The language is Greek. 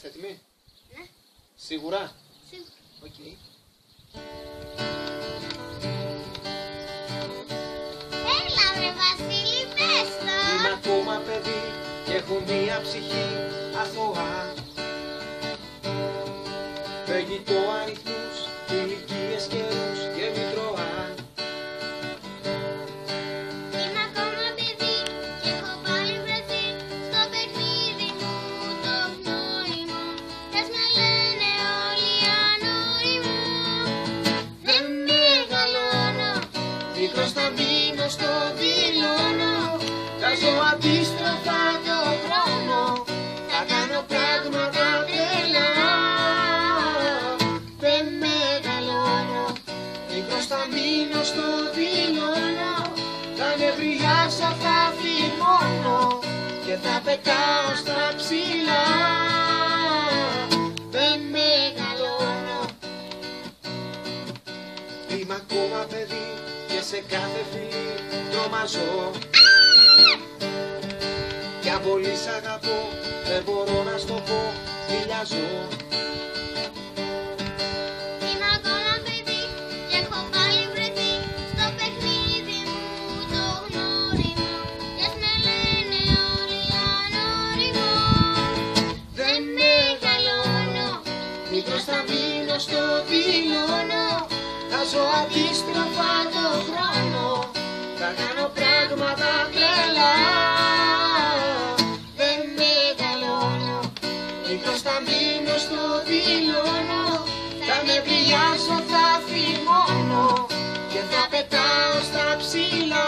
Είμαστε έτοιμοι? Ναι. Σίγουρα? Σίγουρα. Οκ. Έλα βρε Βασίλη, πες το. Είμαι ακόμα παιδί και έχω μία ψυχή αθώα. Φεγγητό αριθμούς, ηλικίες, καιρούς και μητρώα. Είμαι ακόμα παιδί και έχω πάλι βρεθεί στο παιχνίδι μου το γνώριμο. Κι ας με λένε όλοι ανώριμο. Δεν μεγαλώνω, Μικρός θα μείνω, στο δηλώνω. Θα ζω αντίστροφα το χρόνο. Θα κάνω πράγματα τρελά. Δεν μεγαλώνω. Μικρός θα μείνω, στο δηλώνω. Τα νευριάζω, θα φημώνω. Και θα πετάω στα ψηλά. Δεν μεγαλώνω. Είμαι ακόμα παιδί και σε κάθε φιλή τρομαζώ. Κι αν πολύ σ' αγαπώ, δεν μπορώ να στο πω, χιλιάζω. είμαι ακόμα παιδί και έχω πάλι βρεθεί στο παιχνίδι μου το γνώριμο. Κι ας με λένε όλοι ανώριμο. Δεν μεγαλώνω, μικρός θα μείνω, στο δηλώνω. Θα ζω αντίστροφα το χρόνο. Θα κάνω πράγματα τρελά. Δεν μεγαλώνω, μικρός θα μείνω, στο δηλώνω. Θα νευριάζω, θα θυμώνω. Και θα πετάω στα ψηλά.